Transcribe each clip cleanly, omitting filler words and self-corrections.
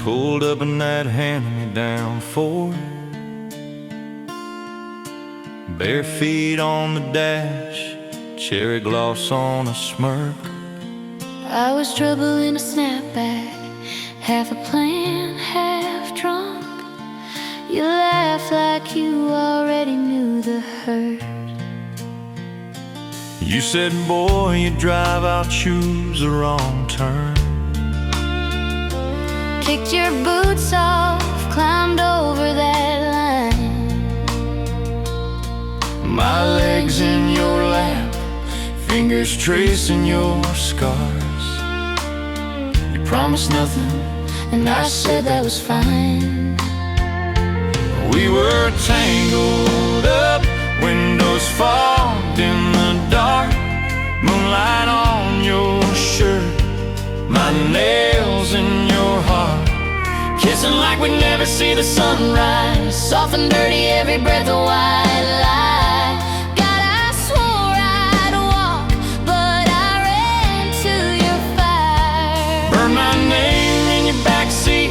pulled up in that hand-me-down Ford. Bare feet on the dash, cherry gloss on a smirk. I was trouble in a snapback, half a plan, half drunk. You laughed like you already knew the hurt. You said, boy, you drive, I'll choose the wrong turn. Kicked your boots off, climbed over that line. My legs in your lap, fingers tracing your scars. You promised nothing, And I said that was fine. we were tangled up, windows fogged in the dark. Moonlight on your shirt, my nails in your heart. Kissing like we'd never see the sunrise, soft and dirty, every breath a white lie. God, I swore I'd walk, but I ran to your fire. Burn my name in your backseat,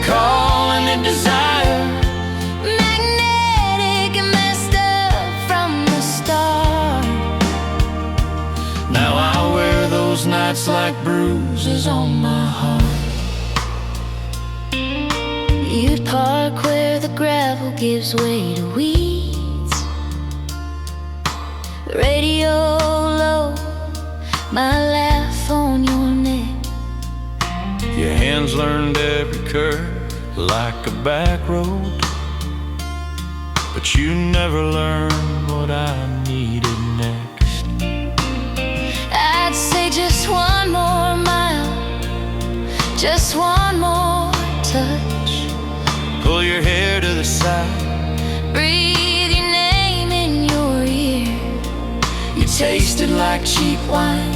calling it desire. Magnetic and messed up from the start. Now I wear those nights like bruises on my heart. You'd park where the gravel gives way to weeds. Radio low, my laugh on your neck. Your hands learned every curve like a back road, but you never learned what I needed next. I'd say just one more mile, just one more touch. Pull your hair to the side, Breathe your name in your ear. you tasted like cheap wine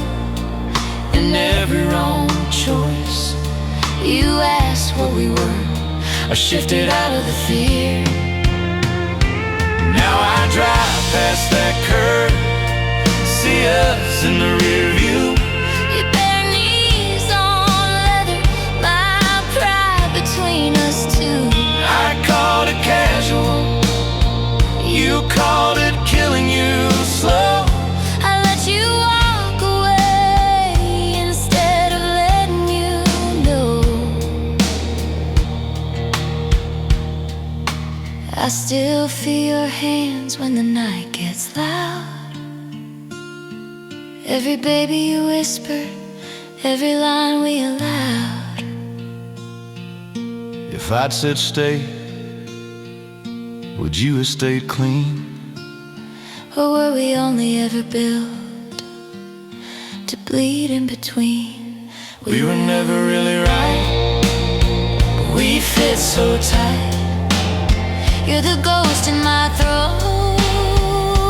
in every wrong choice. You asked what we were, I shifted out of the fear. Now I drive past that curve, see us in the rear view. your bare knees on leather, my pride between us two. I called it casual, you called it killing you slow. I let you walk away instead of letting you know. I still feel your hands when the night gets loud. Every baby you whispered, every line we allowed. If I'd said stay, would you have stayed clean? Or were we only ever built to bleed in between? We were never really right, but we fit so tight. You're the ghost in my throat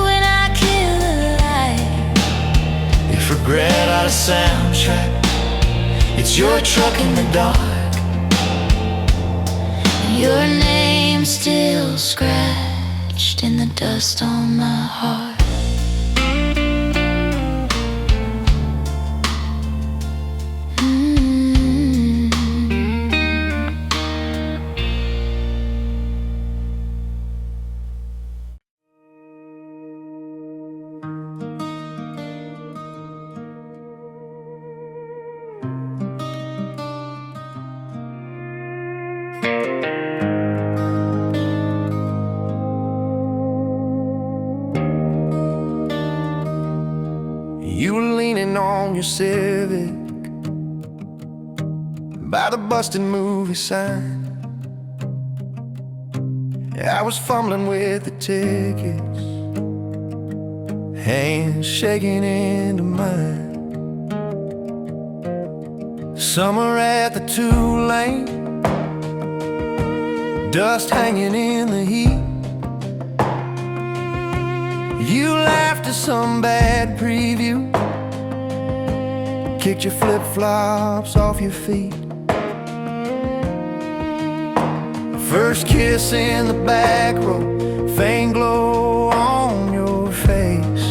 when I kill the light. if regret out a soundtrack, it's your truck in the dark. Your name still scratched in the dust on my heart. You were leaning on your Civic by the busted movie sign. I was fumbling with the tickets, hands shaking into mine. Summer at the two-lane, dust hanging in the heat. You laughed at some bad preview, kicked your flip-flops off your feet. First kiss in the back row, faint glow on your face.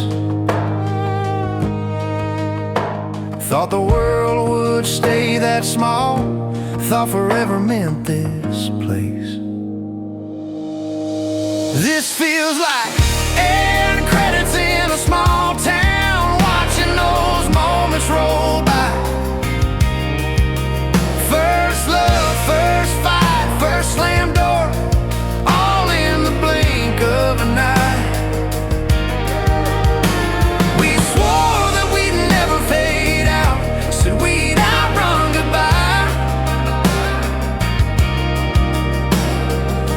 Thought the world would stay that small, thought forever meant this place. This feels like end credits in a small town, watching those moments roll by. First love, first fight, first slam door, all in the blink of an eye. We swore that we'd never fade out, said we'd outrun goodbye.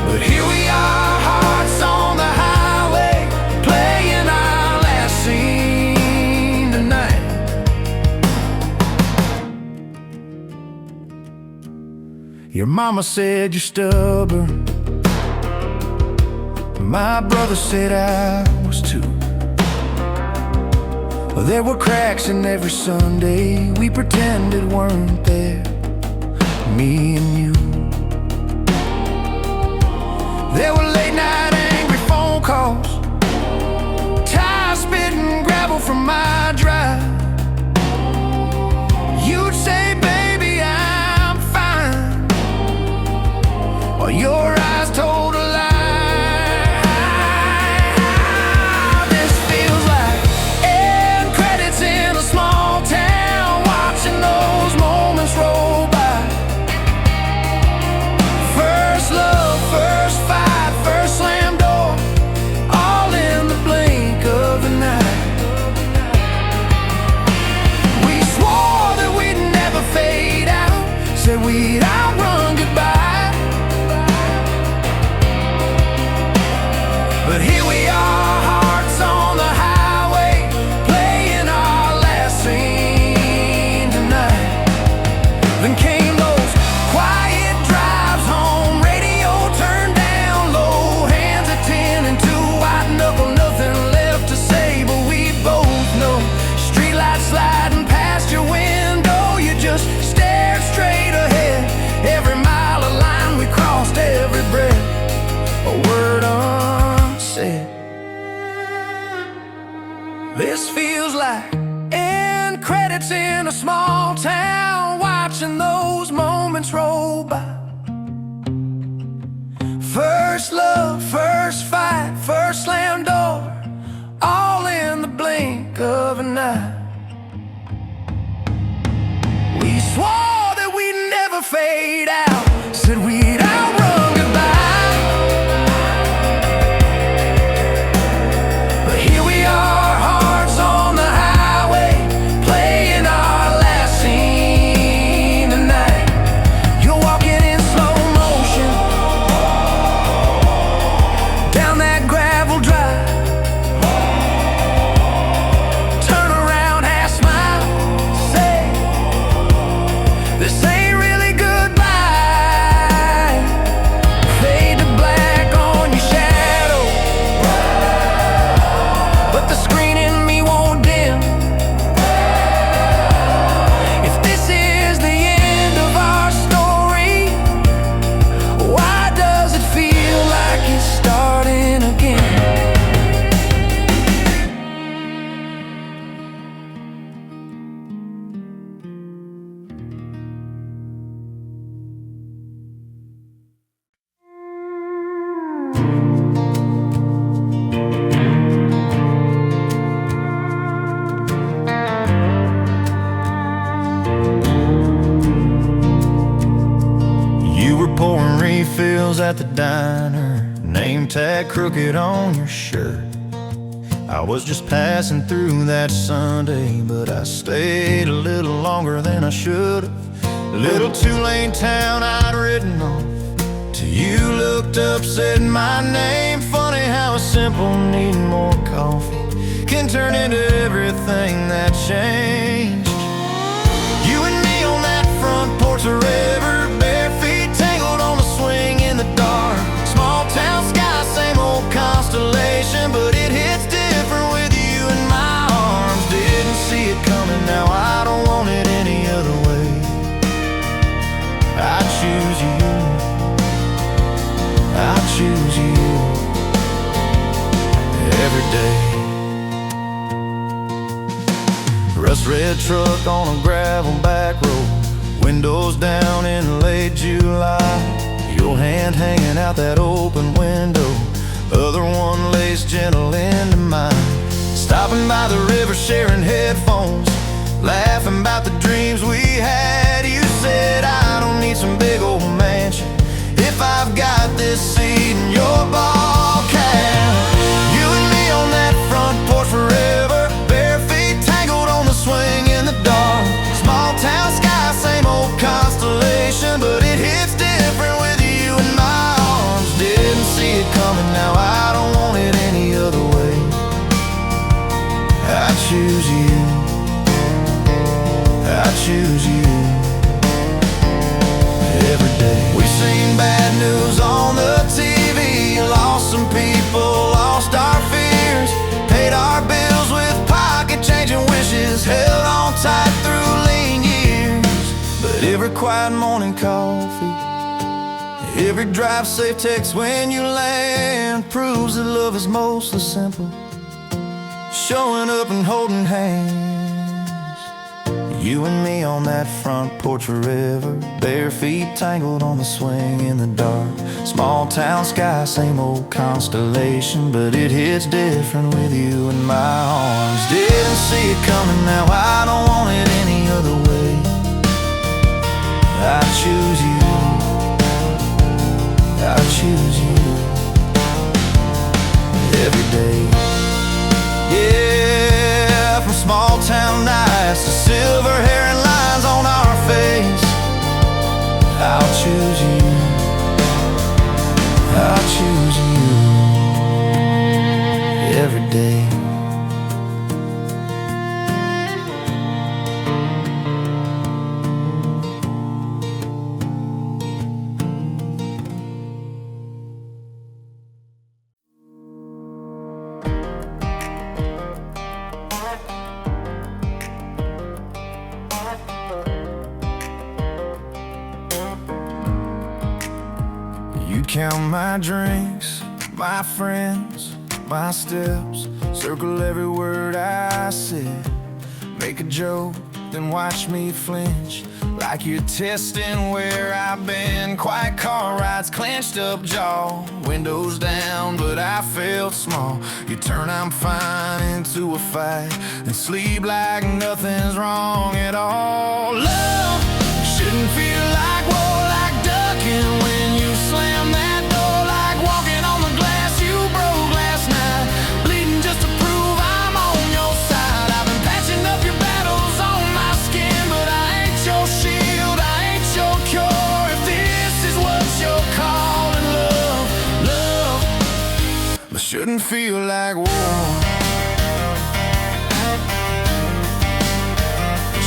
But here we are, hearts on the highway, playing our last scene tonight. Your mama said you're stubborn, my brother said I was too. There were cracks in every Sunday we pretended weren't there, me and you. There were late night angry phone calls, tires spitting gravel from my drive. You'd say, baby, I'm fine, while your eyes told a lie. This feels like end credits in a small town, watching those moments roll by. First love, first fight, first slam door, all in the blink of an eye. We swore that we'd never fade out, said we'd outrun goodbye. But here we are, hearts on the highway, playing our last scene tonight. Then came those quiet drives home, radio turned down low, hands at 10 and 2, white knuckle, nothing left to say. But we both know, streetlights sliding past your window, you just stared straight ahead. Every mile of line we crossed, every breath a word unsaid. This feels like end credits in a small town, watching those moments roll by. First love, first fight, first slam door, all in the blink of an eye. We swore that we'd never fade out, said we'd outrun goodbye. But here we are, hearts on the highway, playing our last scene tonight. You're walking in slow motion down that gravel drive. Turn around, half smile, say, this ain't really goodbye. Fade to black on your shadow, but the screen in me won't dim. If this is the end of our story, why does it feel like it's starting again? You were pouring refills at the diner, name tag crooked on your shirt. I was just passing through that Sunday, but I stayed a little longer than I should have. Little two-lane town I'd ridden off, till you looked up, said my name. Funny how a simple needing more coffee can turn into everything that changed. You and me on that front porch forever, bare feet tangled on the swing in the dark. Small town sky, same old constellation, but it hits different with you in my arms. Didn't see it coming, now I don't want it any other way. I choose you, I choose you every day. Rust red truck on a gravel back road, Windows down in late July, your hand hanging out that open window, other one lays gentle into mine. Stopping by the river, sharing headphones, laughing about the dreams we had. You said, I don't need some big old mansion if I've got this seat in your ball cap. You and me on that front porch forever, bare feet tangled on the swing in the dark. Small town sky, same old constellation, but it hits different with you in my arms. Didn't see it coming, now I don't want it any other way. I choose you, I choose you every day. We've seen bad news on the TV, lost some people, lost our fears, paid our bills with pocket change and wishes, held on tight through lean years. But every quiet morning coffee, every drive safe text when you land, proves that love is mostly simple, showing up and holding hands. You and me on that front porch forever, bare feet tangled on the swing in the dark. Small town sky, same old constellation, but it hits different with you in my arms. Didn't see it coming, now I don't want it any other way. I choose you, I choose you every day. Yeah, from small town nights to silver hair and lines on our face, I'll choose you, I'll choose you every day. You count my drinks, my friends, my steps, circle every word I said, make a joke, then watch me flinch, like you're testing where I've been. Quiet car rides, clenched up jaw, windows down, but I felt small. You turn I'm fine into a fight, and sleep like nothing's wrong at all. Love shouldn't feel like war, like ducking when you slam that door, like walking on the glass you broke last night, bleeding just to prove I'm on your side. I've been patching up your battles on my skin, but I ain't your shield, I ain't your cure. If this is what you're calling love, love, but shouldn't feel like war.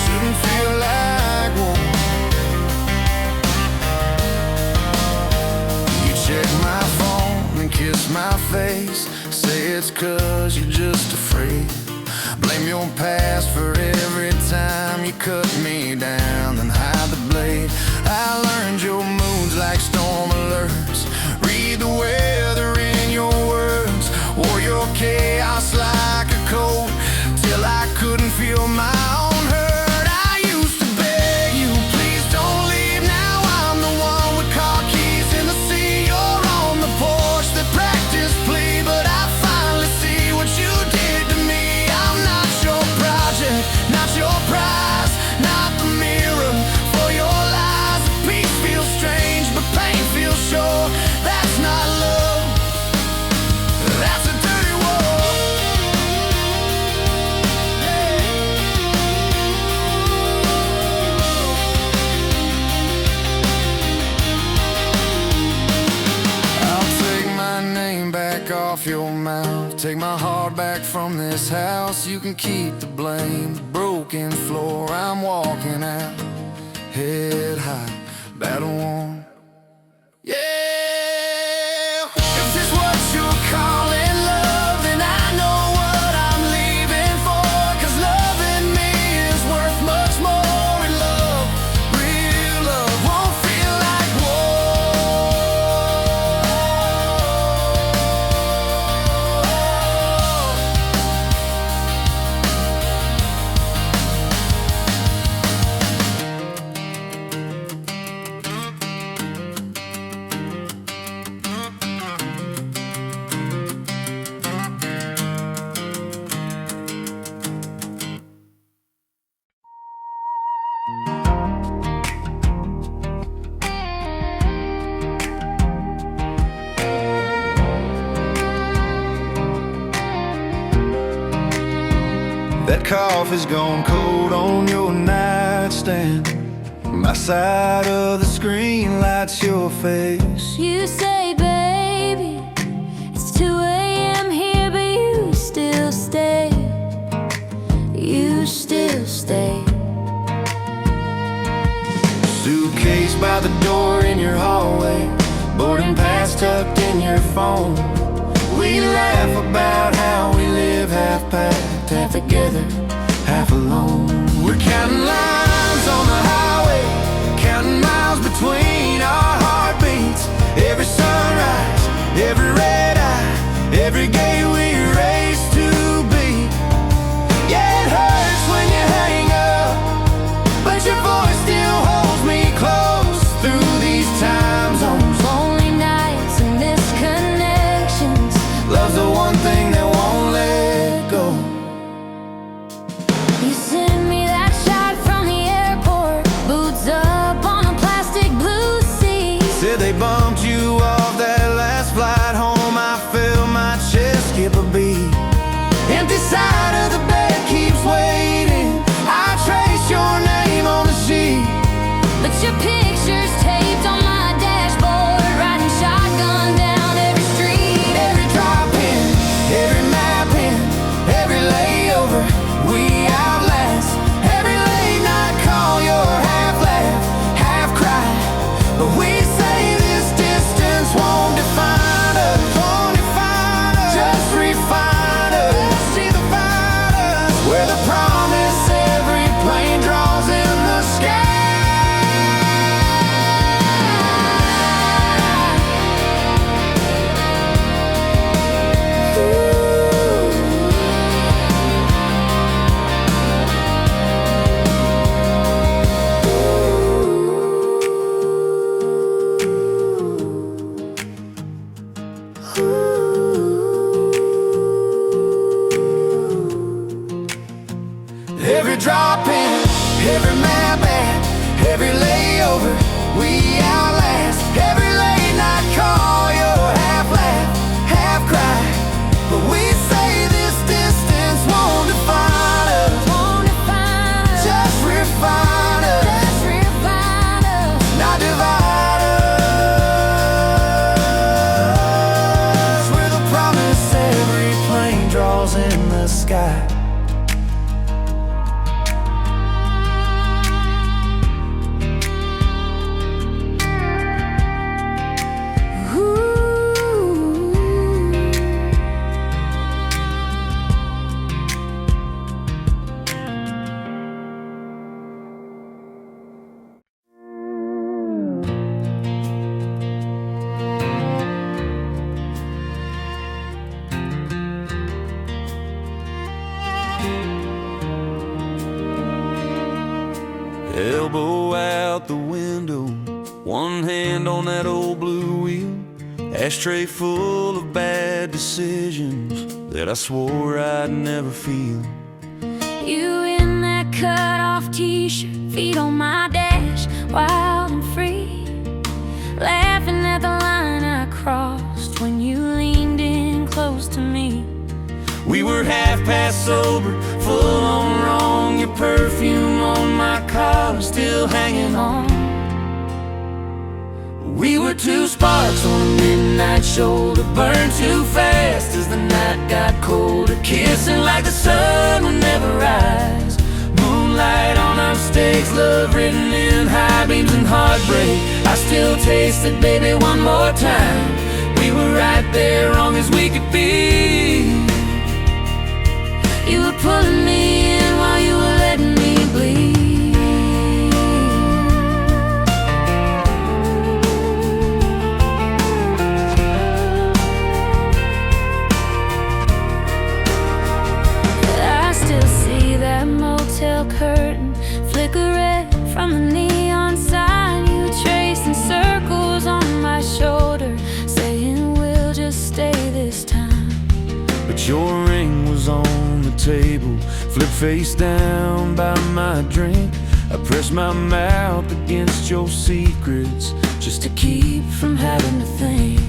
Shouldn't feel like war. Check my phone and kiss my face, say it's 'cause you're just afraid. Blame your past for every time you cut me down, then hide the blade. I learned your moods like storm alerts, read the weather in your words, wore your chaos like a coat till I couldn't feel my own hurt. I used to beg you, please don't leave. Now I'm the one with car keys in the sea. Practice plea, but I finally see what you did to me. I'm not your project, not your prize, not the mirror for your lies. Peace feels strange, but pain feels sure. That's not love, that's a dirty war. I'll take my name back off your mouth, take my heart back from this house. You can keep the blame, the broken floor I'm walking out, head high, battle worn. Yeah, if this what you're calling love, then I know what I'm leaving for. 'Cause loving me is worth much more, and love, real love, won't feel like war. That coffee's gone cold on your nightstand. My side of the screen lights your face. You say, baby, it's 2 a.m. here, but you still stay. You still stay. Suitcase by the door in your hallway, boarding pass tucked in your phone. We laugh about how we live half packed, half together, half alone. We're counting lines on the highway, counting miles between our heartbeats. Every sunrise, every red eye, every gate we race to beat. Yeah, it hurts when you hang up, but your voice still holds me close through these time zones. Lonely nights and disconnections. Love's the one thing that won't let go. You sent me that shot from the airport, boots up on a plastic blue sea. Said they bumped you off that last flight home. I felt my chest skip a beat. Empty side of the bed keeps waiting. I trace your name on the sheet, But your picture's taped on my dashboard, riding shotgun down every street. every drop in, every map in, every layover we outlast. Every late night call, your half laugh, half cry. But we say this distance won't define us, won't define us. Just refine us, see the fighters. Where the promise every plane draws in the sky. Every drop in, every map at, every layover we outlast. Every late night call, your half laugh, half cry. But we say this distance won't define us, Won't define us, just refine us, just refine us. not divide us. We're the promise every plane draws in the sky. Elbow out the window, one hand on that old blue wheel. Ashtray full of bad decisions that I swore I'd never feel. You in that cut-off t-shirt, feet on my dash, wild and free, laughing at the line I crossed when you leaned in close to me. We were half past sober, full on wrong. Your perfume on my collar still hanging on. We were two sparks on a midnight shoulder, burned too fast as the night got colder. Kissing like the sun would never rise. Moonlight on our stakes, love written in high beams and heartbreak. I still taste it, baby, one more time. We were right there, wrong as we could be. You were pulling me in while you were letting me bleed. I still see that motel curtain flicker red from the neon sign. You tracing circles on my shoulder, saying we'll just stay this time. But your ring was on the table, flipped face down by my drink. I pressed my mouth against your secrets just to keep from having to think.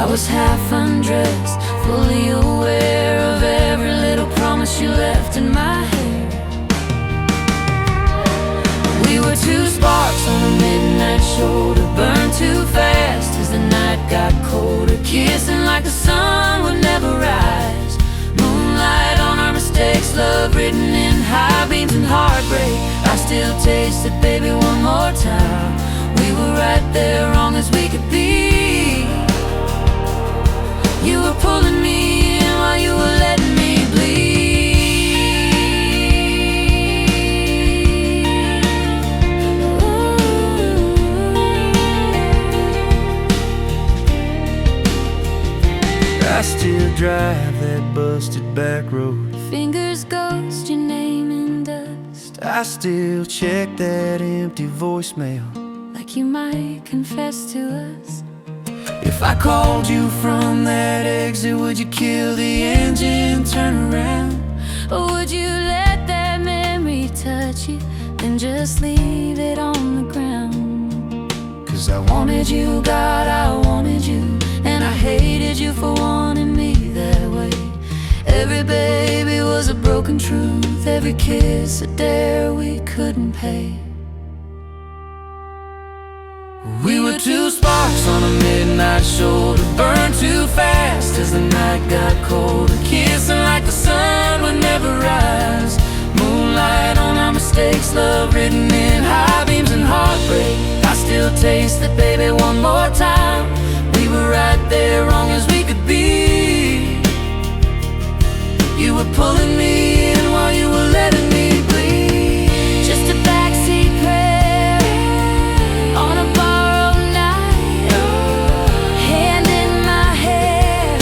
I was half undressed, fully aware of every little promise you left in my two sparks on a midnight shoulder, burned too fast as the night got colder, kissing like the sun would never rise. Moonlight on our mistakes, love written in high beams and heartbreak. I still taste it, baby, one more time. We were right there, wrong as we could be. You were pulling me in while you were letting me bleed. I still drive that busted back road. Fingers ghost your name in dust, I still check that empty voicemail, like you might confess to us. If I called you from that exit, would you kill the engine, turn around? Or would you let that memory touch you, then just leave it on the ground? 'Cause I wanted you, God, I wanted you, and I hated you for wanting me that way. Every baby was a broken truth, every kiss a dare we couldn't pay. we were two sparks on a midnight shoulder, burned too fast as the night got colder, kissing like the sun would never rise. Moonlight on our mistakes, love written in high beams and heartbreak. I still taste it, baby, one more time. We were right there, wrong as we could be. You were pulling me in while you were letting me bleed. Just a backseat prayer on a borrowed night, hand in my hair,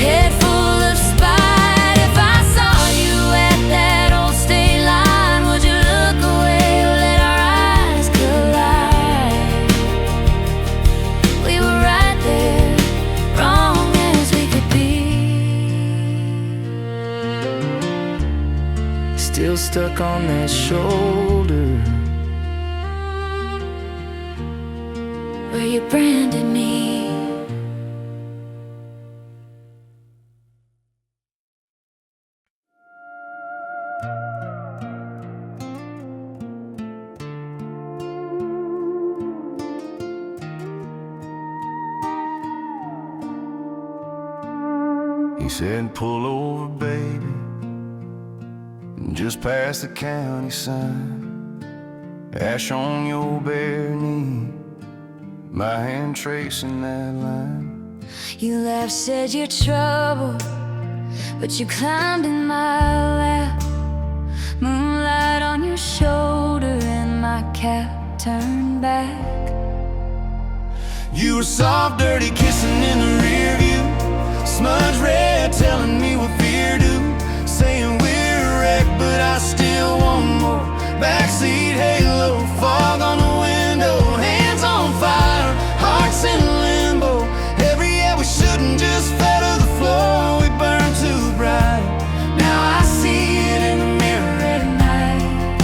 head full of spite. If I saw you at that old state line, would you look away or let our eyes collide? We were right there, wrong as we could be. Still stuck on that shoulder Where you branded me. He said, pull over, baby, just past the county sign. Ash on your bare knee, my hand tracing that line. You laughed, said you're trouble, but you climbed in my lap. Moonlight on your shoulder and my cap turned back. You were soft, dirty, kissing in the rear view, smudge red, telling me what fear do, saying we're a wreck, but I still want more. Backseat halo, fog on the window, hands on fire, hearts in limbo. Every year we shouldn't just fell to the floor, we burned too bright. Now I see it in the mirror at night.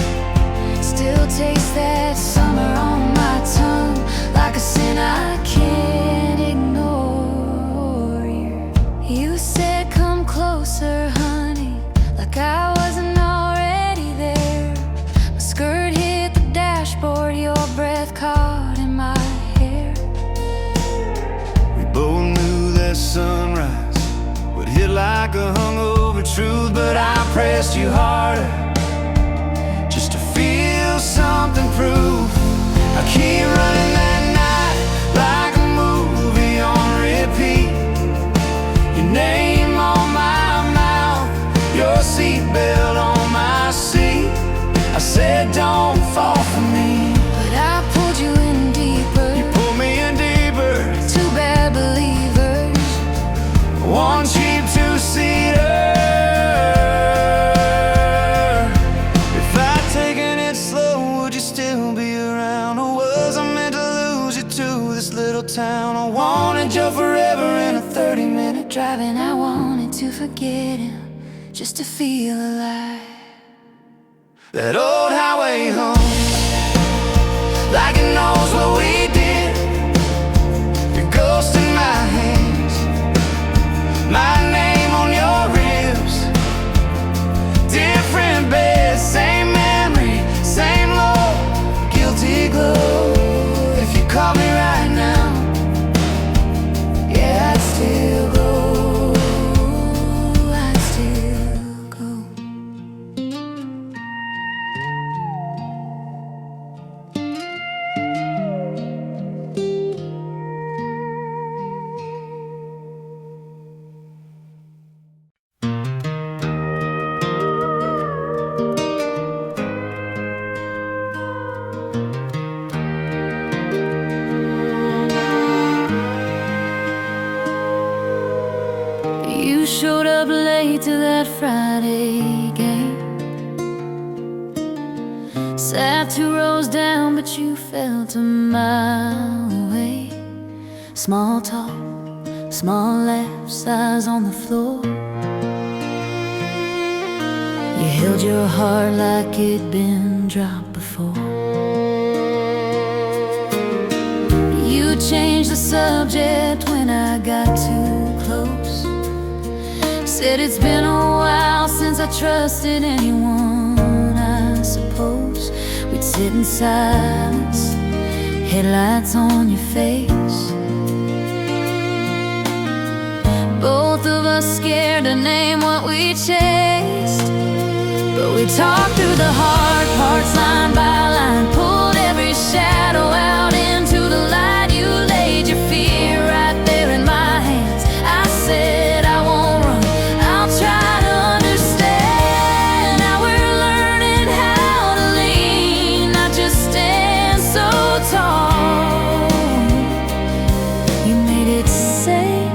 Still taste that summer on my tongue, like a sin I can't ignore. You said come closer, honey, like I wasn't already there. My skirt hit the dashboard, your breath caught in my hair. We both knew that sunrise would hit like a hungover truth, but I pressed you harder just to feel something proof. I keep running that night like a movie on repeat. Your name on my mouth, your seatbelt on my seat. I said don't fall for me, But I pulled you in deeper, you pulled me in deeper. two bad believers. One cheap two-seater. If I'd taken it slow, would you still be around? Or was I meant to lose you to this little town? I wanted you forever in a 30-minute drive, And I wanted to forget him, just to feel alive. that old highway home, like it knows what we did. Your ghost in my hands, my name on your ribs. Different bed, same memory, same love, showed up late to that Friday game. Sat 2 rows down, but you felt a mile away. Small talk, small laughs, eyes on the floor. You held your heart like it'd been dropped before. You changed the subject when I got too close. Said it's been a while since I trusted anyone, I suppose. We'd sit in silence, headlights on your face. Both of us scared to name what we chased. But we talked through the hard parts, line by line. Pulled every shadow out into the light. You laid your fear right there in my hands. I said I won't run, I'll try to understand. Now we're learning how to lean, not just stand so tall. You made it safe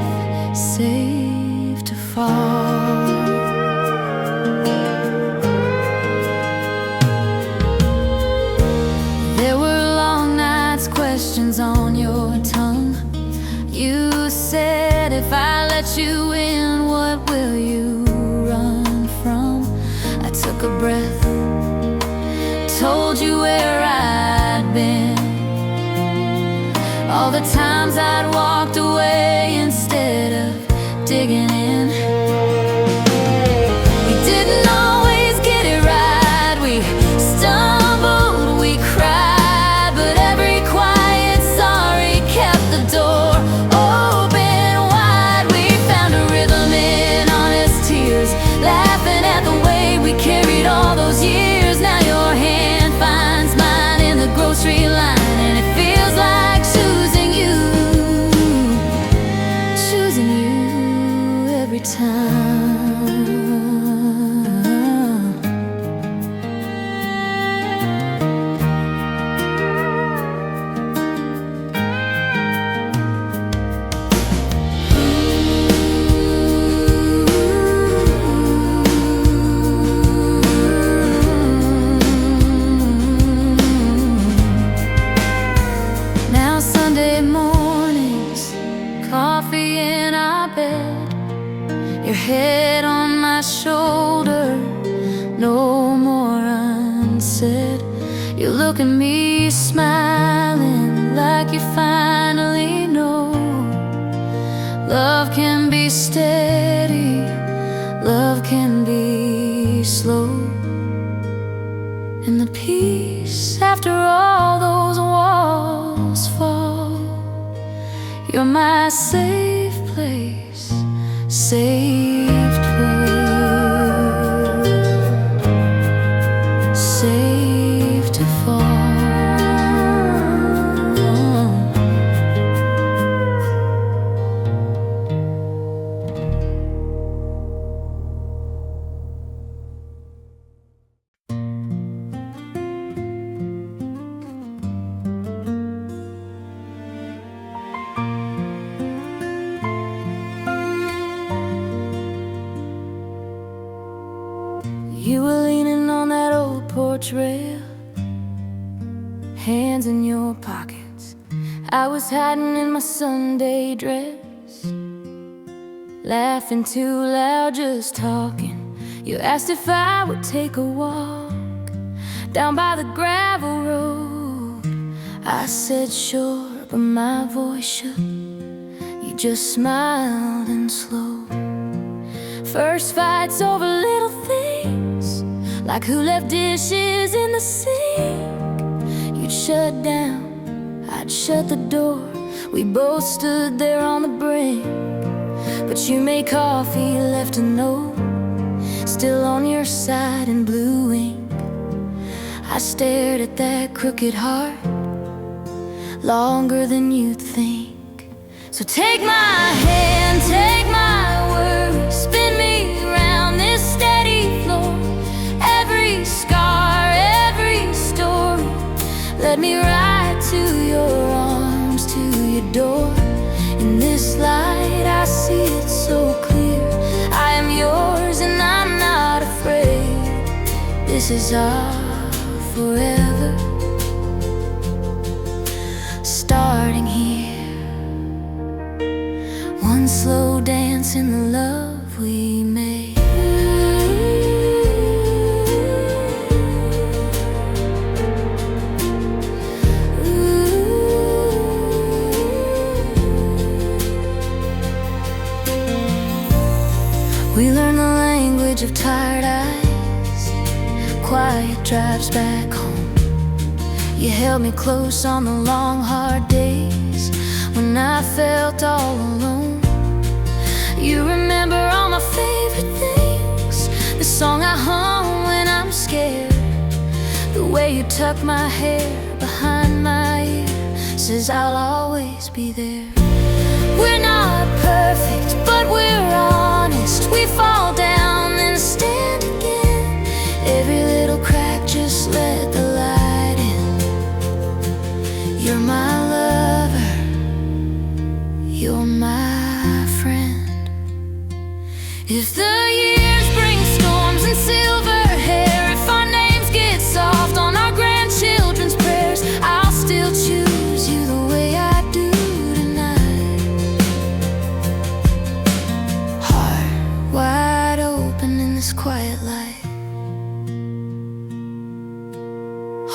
to fall. There were long nights, questions on your tongue. You said, if I let you in, what will you run from? I took a breath, told you where I'd been, all the times I'd walked away instead of digging in. We didn't always get it right. We stumbled, we cried, but every quiet sorry kept the door open wide. We found a rhythm in honest tears, laughing at the way we carried all those years. Now your hand finds mine in the grocery line, and it feels like choosing you every time. Now Sunday mornings, coffee in our bed, your head on my shoulder, no more unsaid. You look at me smiling like you finally know. Love can be steady, love can be slow. And the peace after all those walls fall. You're my safe place, saved place, safe to fall. You were leaning on that old porch rail, hands in your pockets. I was hiding in my Sunday dress, laughing too loud, just talking. You asked if I would take a walk down by the gravel road. I said sure, but my voice shook. You just smiled and slow. First fights over little things, like who left dishes in the sink. You'd shut down, I'd shut the door. We both stood there on the brink. But you made coffee, left a note, still on your side in blue ink. I stared at that crooked heart longer than you'd think. So take my hand, take my worry, spin me around this steady floor. Every scar, every story, let me ride to your arms, to your door. In this light I see it so clear. This is our forever, starting here. One slow dance in the love we made. We learned the language of tired eyes, quiet drives back home. You held me close on the long hard days when I felt all alone. You remember all my favorite things, the song I hum when I'm scared, the way you tuck my hair behind my ear, says I'll always be there. We're not perfect, but we're honest. We fall down, then stand again. Every little crack, just let the light in. You're my lover, you're my friend. If the years bring storms and silver hair, if our names get soft on our grandchildren's prayers, I'll still choose you the way I do tonight. Heart wide open in this quiet light.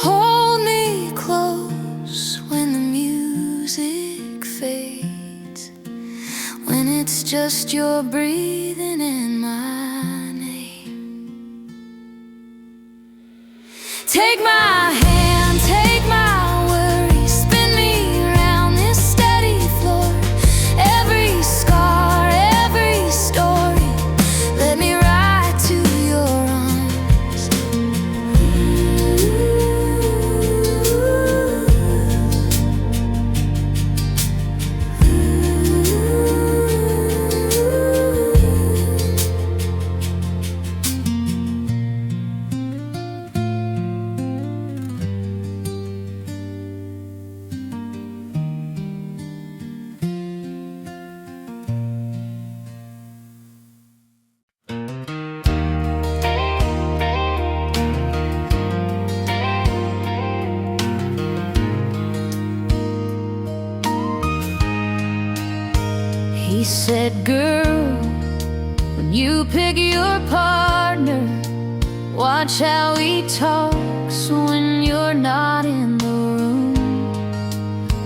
Hold me close when the music fades, when it's just your breathing in my name. Take my hand, take my worries, spin me around this steady floor. Every scar, every story, let me ride to your arms. He said, girl, when you pick your partner, watch how he talks when you're not in the room.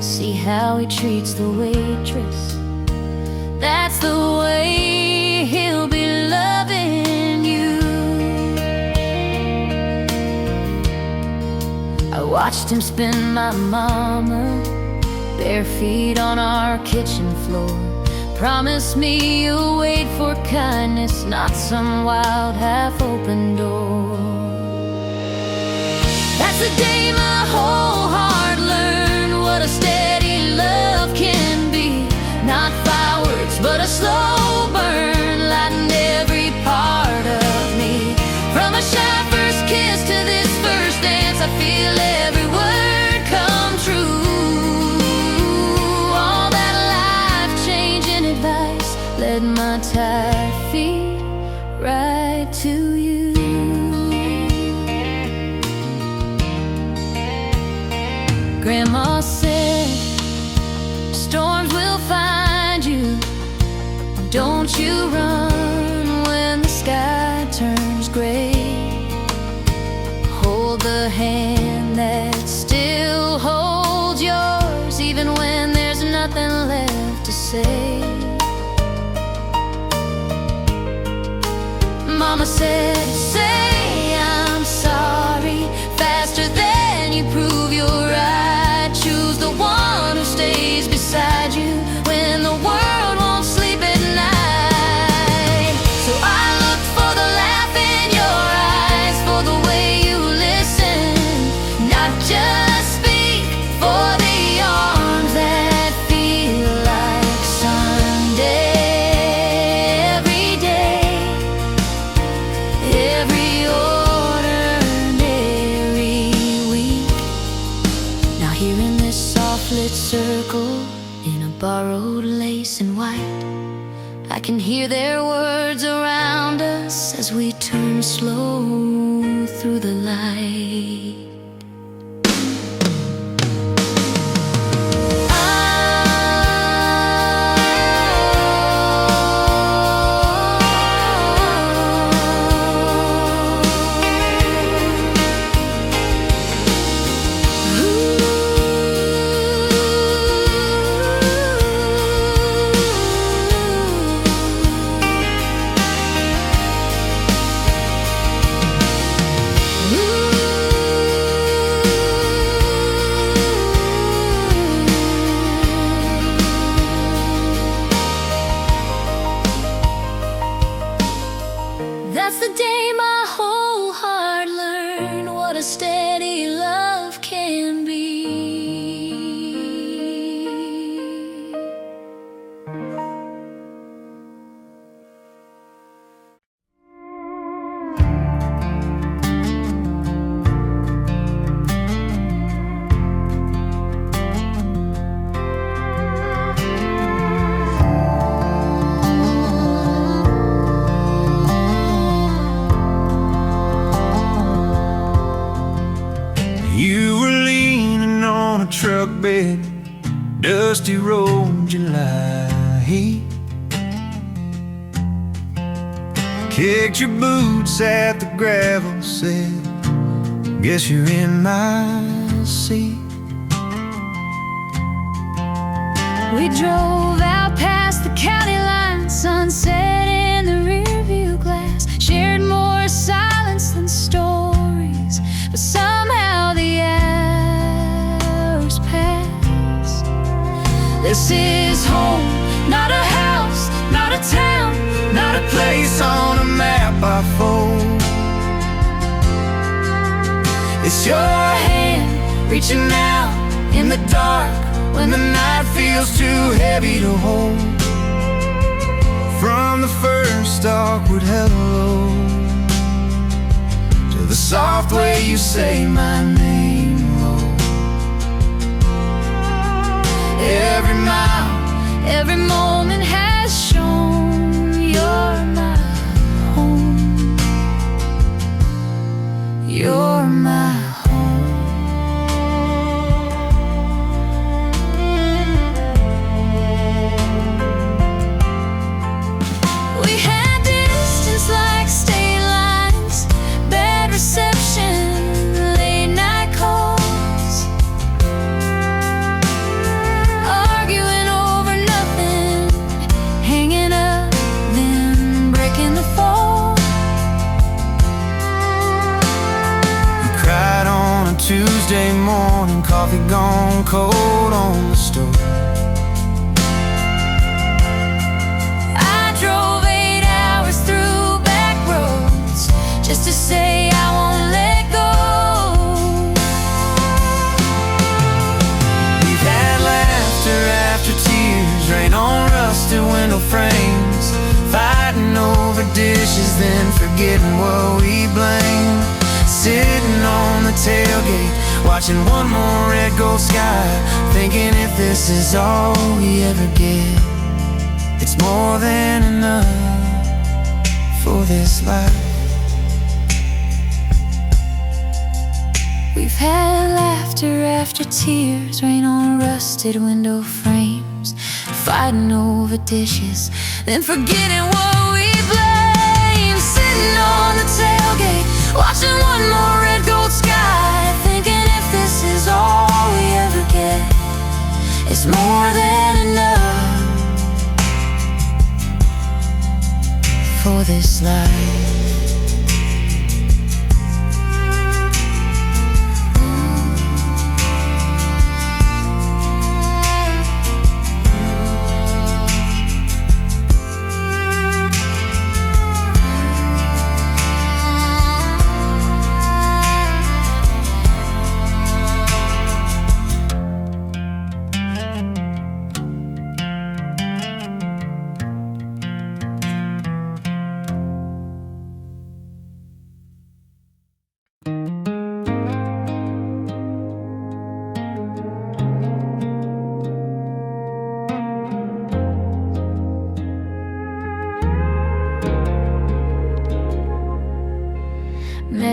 See how he treats the waitress, that's the way he'll be loving you. I watched him spin my mama, bare feet on our kitchen floor. Promise me you'll wait for kindness, not some wild half-open door. That's the day my whole heart learned what a steady love can be. Not fireworks, but a slow burn, lighting every part of me. From a shy first kiss to this first dance, I feel every word come true. Led my tired feet right to you. Grandma said, storms will find you. Don't you run when the sky turns gray. Hold the hand that still holds yours, even when there's nothing left to say. Mama said, say I'm sorry faster than you prove you're right. Choose the one who stays beside you when the world won't sleep at night. So I looked for the laugh in your eyes, for the way you listen, not just speak, for the arms that feel like Sunday. Circle in a borrowed lace and white, I can hear their words around us as we turn slow through the light. That's the day my whole heart learned what a steady love can be. You were leaning on a truck bed, dusty road, July heat. Kicked your boots at the gravel, said, guess you're in my seat. We drove out past the county line, sunset in the rearview glass. Shared more silence than stories, but somehow the hours passed. This is home, not a house, not a town, Not a place on a map I fold. it's your hand reaching out in the dark When the night feels too heavy to hold. From the first awkward hello to the soft way you say my name low. Every mile, every moment has shown you're my home. You're my home. We had distance like state lines, bad reception, late night calls, arguing over nothing, hanging up, then breaking the fall. you cried on a Tuesday morning, coffee gone cold on the stove. I drove 8 hours through back roads just to say I won't let go. We've had laughter after tears, rain on rusted window frames, fighting over dishes, then forgetting what we blame. Sitting on the tailgate, watching one more red gold sky, thinking if this is all we ever get, it's more than enough for this life. We've had laughter after tears, rain on rusted window frames, fighting over dishes, then forgetting what we blame. Sitting on the tailgate, watching one more red gold sky, thinking if this is all we ever get, it's more than enough for this life.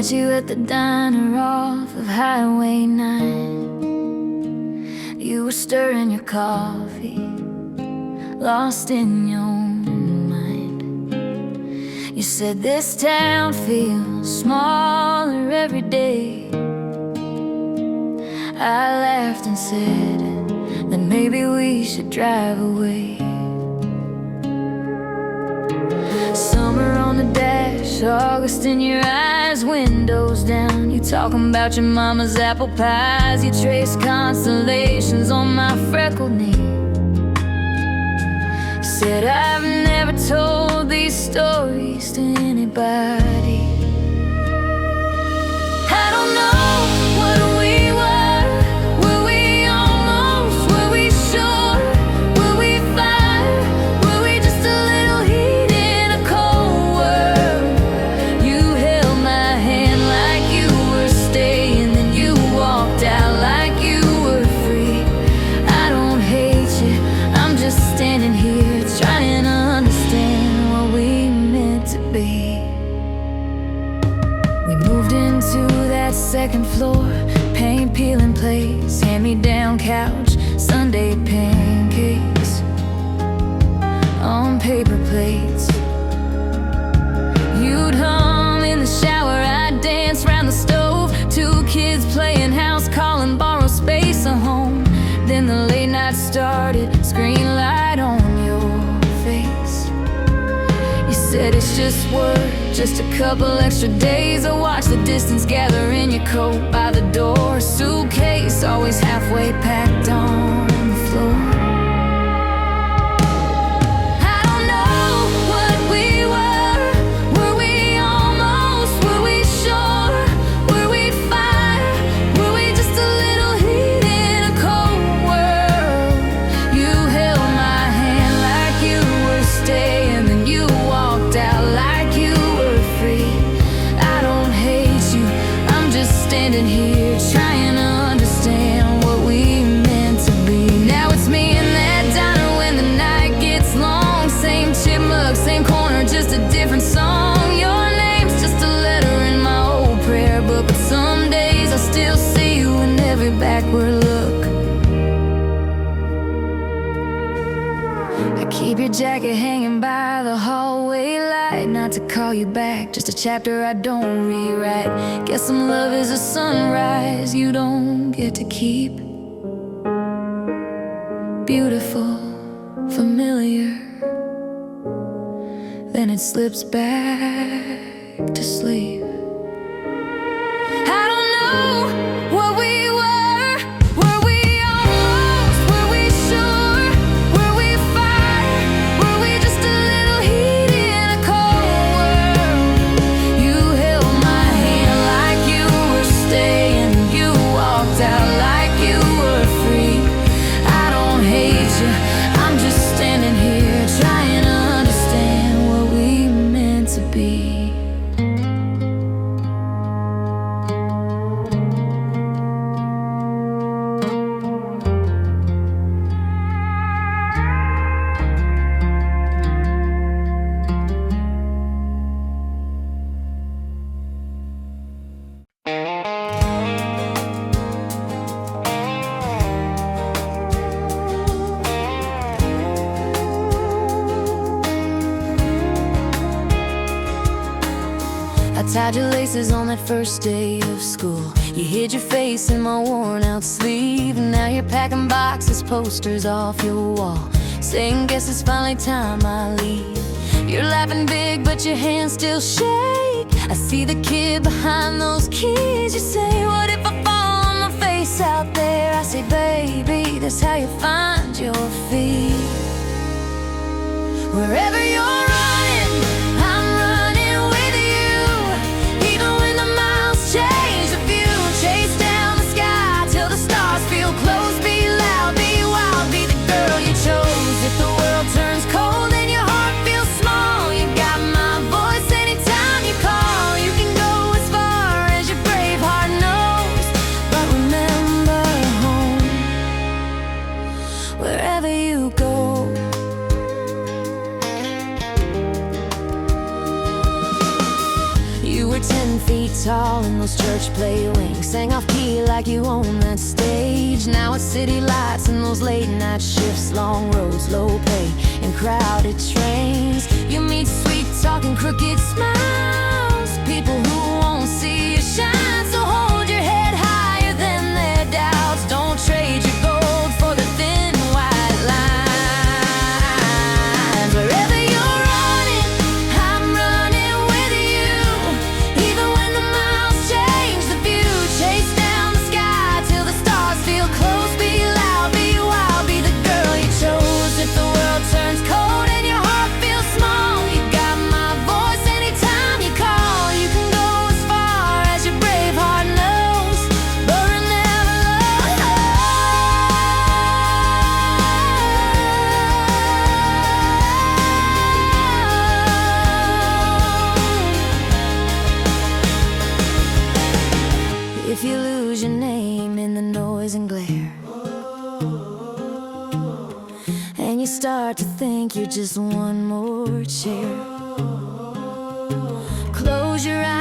met you at the diner off of Highway 9. You were stirring your coffee, lost in your own mind. You said this town feels smaller every day. I laughed and said that maybe we should drive away. Summer on the dash, August in your eyes, windows down. You talking about your mama's apple pies. You trace constellations on my freckled knee. Said I've never told these stories to anybody. I don't know what we were. Were we almost? Were we sure? Were we fire? Were we just a little heat in a cold world? You held my hand like you were staying, then you walked out like you were free. I don't hate you, I'm just standing here trying to understand what we meant to be. We moved into that second floor, paint peeling place, hand-me-down couch, Sunday pancakes on paper plates. You'd hum in the shower, I'd dance round the stove. Two kids playing house, calling, borrow space, a home. Then the late night started, screen light on your face. You said it's just work, just a couple extra days. I watch the distance gather in your coat by the door. Suitcase always halfway packed on the floor. I don't know what we were. Were we almost? Were we sure? Were we fire? Were we just a little heat in a cold world? You held my hand like you were staying, then you walked out like you were free. I don't hate you, I'm just standing here trying to understand what we meant to be. Now it's me in that diner when the night gets long. Same chipmunk, same corner, just a different song. Your name's just a letter in my old prayer book, but some days I still see you in every backward look. I keep your jacket hanging by the hallway light, not to call you back, just a chapter I don't rewrite. Guess some love is a sunrise you don't get to keep. Beautiful, familiar, then it slips back to sleep. I don't know what we were. Were we almost? Were we sure? Were we fire? Were we just a little heat in a cold world? You held my hand like you were staying, you walked out like you were free. I don't hate you, I'm just standing here trying to understand what we meant to be. I tied your laces on that first day of school. You hid your face in my worn out sleeve. And now you're packing boxes, posters off your wall, saying guess it's finally time I leave. You're laughing big but your hands still shake. I see the kid behind those keys. You say, what if I fall on my face out there? I say, baby, that's how you find your feet. Wherever you're running, I'm running with you. Even when the miles change the view, chase down the sky till the stars feel close. Be loud, be wild, be the girl you chose. If the world turns cold and your heart feels small, you got my voice anytime you call. You can go as far as your brave heart knows, but remember home. Wherever you go, feet tall in those church play wings, sang off key like you own that stage. Now it's city lights and those late night shifts, long roads, low pay, and crowded trains. You meet sweet talking, crooked smiles, people who won't see you shine. So hold your head higher than their doubts. Don't trade your gold for the thin white lines. Wherever you're running, I'm running with you. Even when the miles change the view, chase down the sky till the stars feel close. Be loud, be wild, be the girl you chose. If the world turns cold and your heart feels small, you got my voice anytime you call. You can go as far as your brave heart knows, but never alone. If you lose your name in the noise and glare, and you start to think you're just one more chair, close your eyes